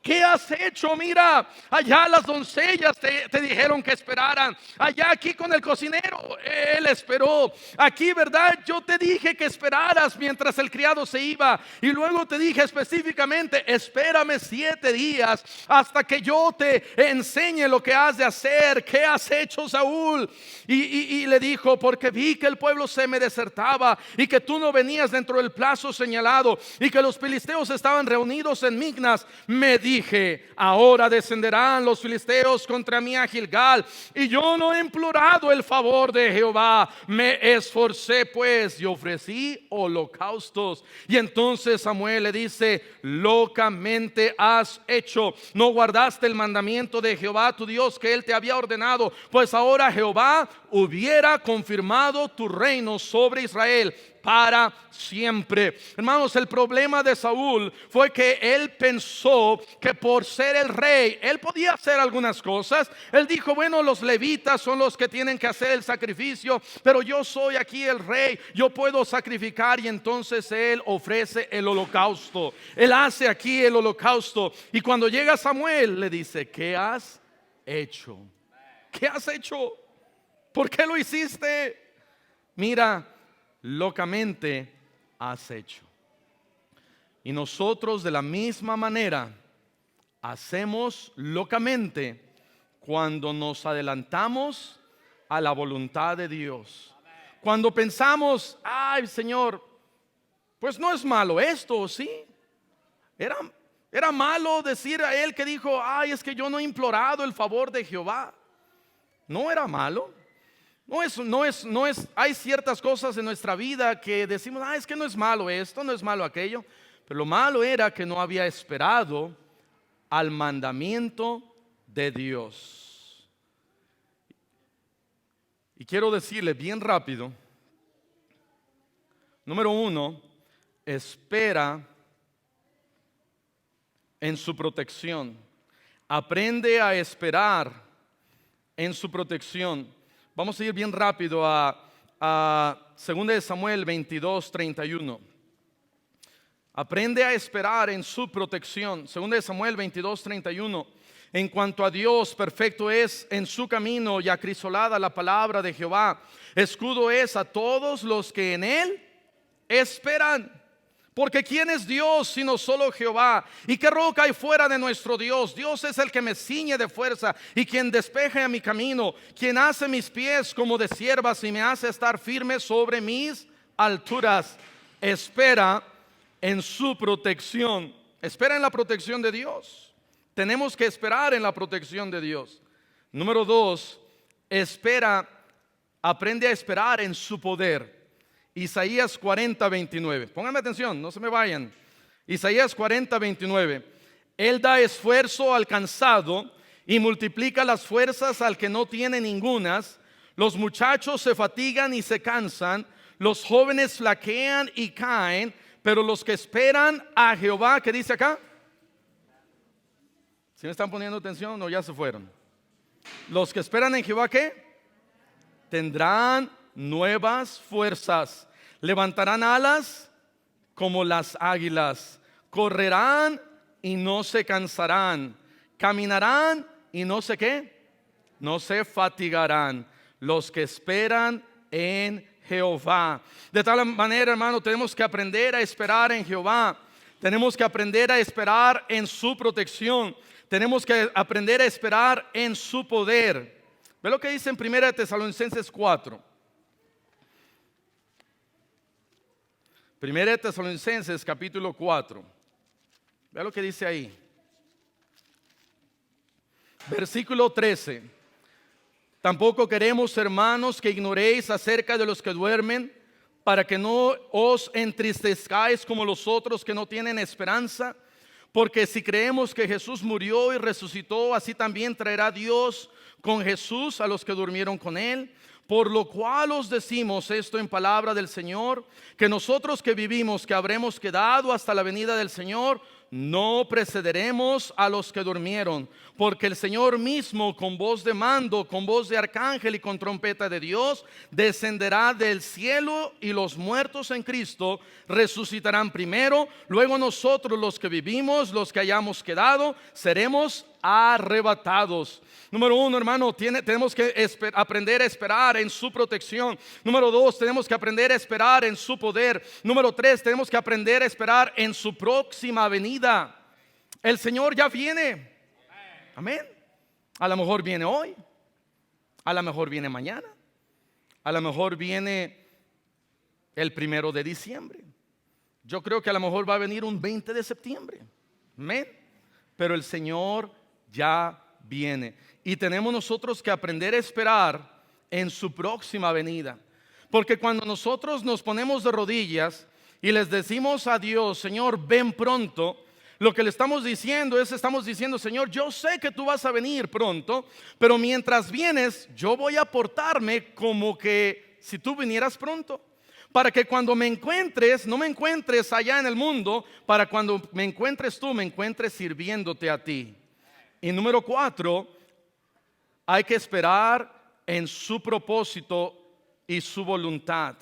¿Qué has hecho? Mira, allá las doncellas te dijeron que esperaran. Allá aquí con el cocinero, él esperó. Aquí, ¿verdad? Yo te dije que esperaras mientras el criado se iba. Y luego te dije específicamente: espérame 7 días hasta que yo te enseñe lo que has de hacer. ¿Qué has hecho, Saúl? Y le dijo: porque vi que el pueblo se me desertaba y que tú no venías dentro del plazo señalado y que los filisteos estaban reunidos en Mignas. Me dije: ahora descenderán los filisteos contra mí a Gilgal, y yo no he implorado el favor de Jehová. Me esforcé pues y ofrecí holocaustos. Y entonces Samuel le dice: locamente has hecho, no guardaste el mandamiento de Jehová tu Dios que él te había ordenado, pues ahora Jehová hubiera confirmado tu reino sobre Israel para siempre. Hermanos, el problema de Saúl fue que él pensó que por ser el rey él podía hacer algunas cosas. Él dijo: bueno, los levitas son los que tienen que hacer el sacrificio, pero yo soy aquí el rey, yo puedo sacrificar. Y entonces él ofrece el holocausto. Él hace aquí el holocausto. Y cuando llega Samuel le dice: ¿qué has hecho? ¿Qué has hecho? ¿Por qué lo hiciste? Mira, locamente has hecho. Y nosotros de la misma manera hacemos locamente cuando nos adelantamos a la voluntad de Dios. Cuando pensamos: ay, Señor, pues no es malo esto, ¿sí? Era malo decir a él que dijo: ay, es que yo no he implorado el favor de Jehová. No era malo. No es, hay ciertas cosas en nuestra vida que decimos: es que no es malo esto, no es malo aquello. Pero lo malo era que no había esperado al mandamiento de Dios. Y quiero decirle bien rápido: número 1, espera en su protección. Aprende a esperar en su protección. Vamos a ir bien rápido a 2 de Samuel 22:31. Aprende a esperar en su protección. 2 de Samuel 22:31. En cuanto a Dios, perfecto es en su camino y acrisolada la palabra de Jehová. Escudo es a todos los que en él esperan. Porque ¿quién es Dios sino solo Jehová? ¿Y qué roca hay fuera de nuestro Dios? Dios es el que me ciñe de fuerza y quien despeja mi camino, quien hace mis pies como de ciervas y me hace estar firme sobre mis alturas. Espera en su protección. Espera en la protección de Dios. Tenemos que esperar en la protección de Dios. Número 2, aprende a esperar en su poder. Isaías 40:29. Pónganme atención, no se me vayan. Isaías 40:29. Él da esfuerzo al cansado y multiplica las fuerzas al que no tiene ningunas. Los muchachos se fatigan y se cansan, los jóvenes flaquean y caen, pero los que esperan a Jehová, ¿qué dice acá? ¿Sí me están poniendo atención o ya se fueron? Los que esperan en Jehová, ¿qué? Tendrán nuevas fuerzas, levantarán alas como las águilas, correrán y no se cansarán, caminarán y no sé qué, no se fatigarán. Los que esperan en Jehová. De tal manera, hermano, tenemos que aprender a esperar en Jehová. Tenemos que aprender a esperar en su protección. Tenemos que aprender a esperar en su poder. Ve lo que dice en 1 Tesalonicenses 4. 1 Tesalonicenses capítulo 4. Ve lo que dice ahí. Versículo 13. Tampoco queremos, hermanos, que ignoréis acerca de los que duermen, para que no os entristezcáis como los otros que no tienen esperanza. Porque si creemos que Jesús murió y resucitó, así también traerá Dios con Jesús a los que durmieron con él. Por lo cual os decimos esto en palabra del Señor, que nosotros que vivimos, que habremos quedado hasta la venida del Señor, no precederemos a los que durmieron, porque el Señor mismo, con voz de mando, con voz de arcángel y con trompeta de Dios, descenderá del cielo, y los muertos en Cristo resucitarán primero. Luego nosotros, los que vivimos, los que hayamos quedado, seremos arrebatados. Número 1, hermano, tenemos que aprender a esperar en su protección. Número 2, tenemos que aprender a esperar en su poder. Número 3, tenemos que aprender a esperar en su próxima venida. El Señor ya viene. Amén. A lo mejor viene hoy, a lo mejor viene mañana, a lo mejor viene el 1 de diciembre. Yo creo que a lo mejor va a venir un 20 de septiembre. Amén. Pero el Señor ya viene. Y tenemos nosotros que aprender a esperar en su próxima venida. Porque cuando nosotros nos ponemos de rodillas y les decimos a Dios, Señor, ven pronto, lo que le estamos diciendo es, Señor, yo sé que tú vas a venir pronto, pero mientras vienes, yo voy a portarme como que si tú vinieras pronto. Para que cuando me encuentres, no me encuentres allá en el mundo, para cuando me encuentres tú, me encuentres sirviéndote a ti. Y número 4, hay que esperar en su propósito y su voluntad.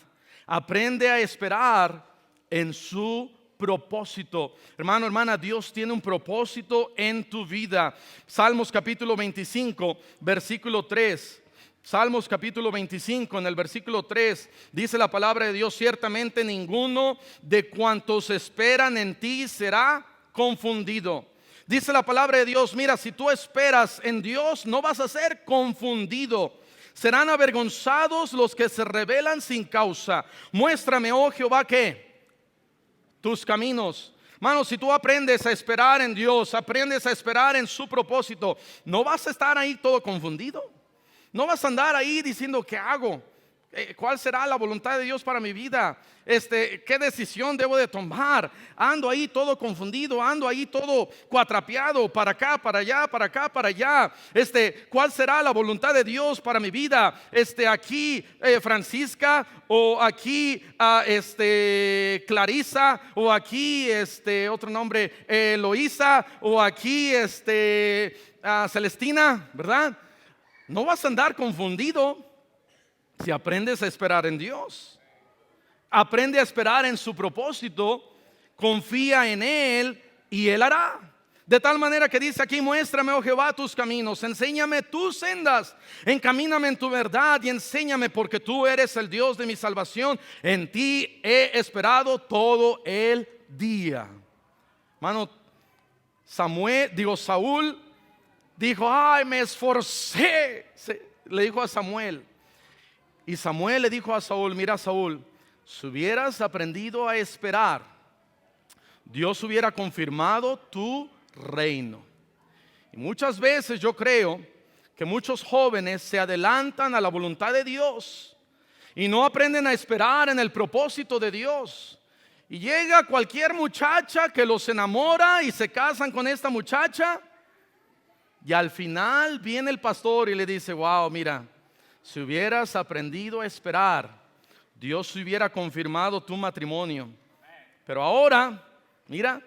Aprende a esperar en su propósito. Hermano, hermana, Dios tiene un propósito en tu vida. Salmos capítulo 25, versículo 3. Salmos capítulo 25, en el versículo 3, dice la palabra de Dios: ciertamente ninguno de cuantos esperan en ti será confundido. Dice la palabra de Dios, mira, si tú esperas en Dios, no vas a ser confundido. Serán avergonzados los que se rebelan sin causa. Muéstrame, oh Jehová, ¿qué? Tus caminos. Hermano, si tú aprendes a esperar en Dios, aprendes a esperar en su propósito, no vas a estar ahí todo confundido. No vas a andar ahí diciendo, ¿qué hago? ¿Cuál será la voluntad de Dios para mi vida? ¿Qué decisión debo de tomar? Ando ahí todo confundido, ando ahí todo cuatrapeado, para acá, para allá, para acá, para allá. ¿Cuál será la voluntad de Dios para mi vida? Aquí Francisca, o aquí Clarisa, o aquí otro nombre, Eloísa, o aquí Celestina, ¿verdad? No vas a andar confundido si aprendes a esperar en Dios. Aprende a esperar en su propósito, confía en Él y Él hará. De tal manera que dice aquí: muéstrame, oh Jehová, tus caminos, enséñame tus sendas, encamíname en tu verdad y enséñame, porque tú eres el Dios de mi salvación. En ti he esperado todo el día. Hermano, Saúl dijo, ay, me esforcé. Le dijo a Samuel. Y Samuel le dijo a Saúl, mira Saúl, si hubieras aprendido a esperar, Dios hubiera confirmado tu reino. Y muchas veces yo creo que muchos jóvenes se adelantan a la voluntad de Dios y no aprenden a esperar en el propósito de Dios. Y llega cualquier muchacha que los enamora y se casan con esta muchacha. Y al final viene el pastor y le dice, wow, mira, si hubieras aprendido a esperar, Dios hubiera confirmado tu matrimonio. Pero ahora, mira,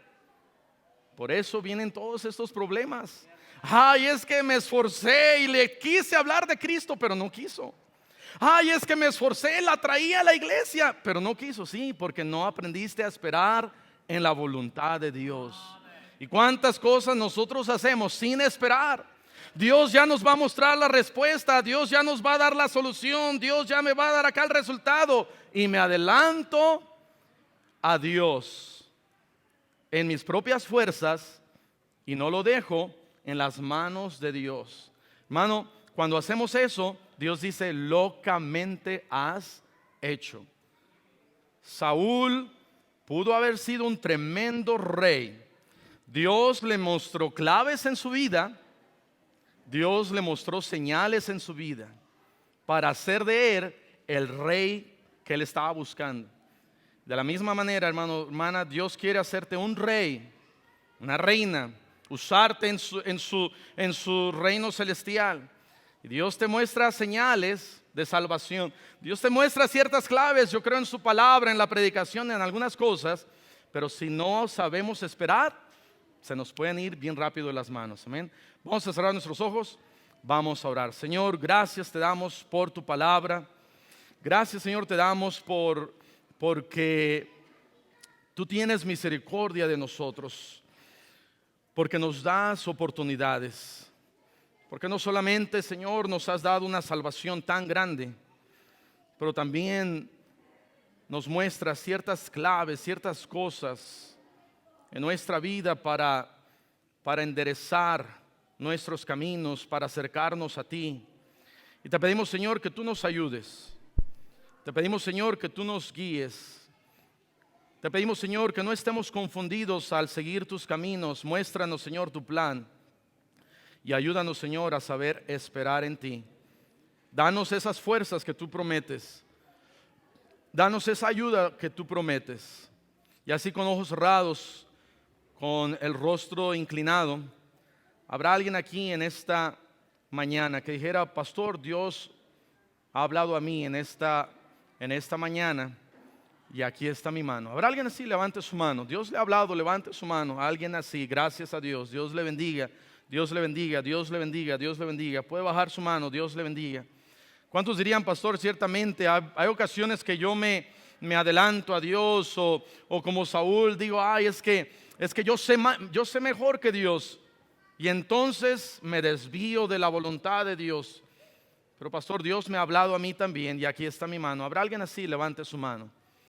por eso vienen todos estos problemas. Ay, es que me esforcé y le quise hablar de Cristo, pero no quiso. Ay, es que me esforcé, la traía a la iglesia, pero no quiso. Sí, porque no aprendiste a esperar en la voluntad de Dios. ¿Y cuántas cosas nosotros hacemos sin esperar? Dios ya nos va a mostrar la respuesta, Dios ya nos va a dar la solución, Dios ya me va a dar acá el resultado. Y me adelanto a Dios en mis propias fuerzas y no lo dejo en las manos de Dios. Hermano, cuando hacemos eso, Dios dice, locamente has hecho. Saúl pudo haber sido un tremendo rey. Dios le mostró claves en su vida. Dios le mostró señales en su vida para hacer de él el rey que él estaba buscando. De la misma manera, hermano, hermana, Dios quiere hacerte un rey, una reina, usarte en su reino celestial. Y Dios te muestra señales de salvación. Dios te muestra ciertas claves, yo creo, en su palabra, en la predicación, en algunas cosas. Pero si no sabemos esperar, se nos pueden ir bien rápido de las manos. Amén. Vamos a cerrar nuestros ojos. Vamos a orar. Señor, gracias te damos por tu palabra. Gracias, Señor, te damos porque tú tienes misericordia de nosotros. Porque nos das oportunidades. Porque no solamente, Señor, nos has dado una salvación tan grande, pero también nos muestras ciertas claves, ciertas cosas en nuestra vida para enderezar nuestros caminos, para acercarnos a ti. Y te pedimos, Señor, que tú nos ayudes. Te pedimos, Señor, que tú nos guíes. Te pedimos, Señor, que no estemos confundidos al seguir tus caminos. Muéstranos, Señor, tu plan. Y ayúdanos, Señor, a saber esperar en ti. Danos esas fuerzas que tú prometes. Danos esa ayuda que tú prometes. Y así con ojos cerrados, con el rostro inclinado, habrá alguien aquí en esta mañana que dijera, pastor, Dios ha hablado a mí en esta mañana y aquí está mi mano. Habrá alguien así, levante su mano. Dios le ha hablado, levante su mano. Alguien así, gracias a Dios. Dios le bendiga. Dios le bendiga, Dios le bendiga, Dios le bendiga. Puede bajar su mano, Dios le bendiga. ¿Cuántos dirían, pastor? Ciertamente hay ocasiones que yo me adelanto a Dios o como Saúl digo, ay, es que yo sé mejor que Dios. Y entonces me desvío de la voluntad de Dios. Pero pastor, Dios me ha hablado a mí también y aquí está mi mano. ¿Habrá alguien así? Levante su mano.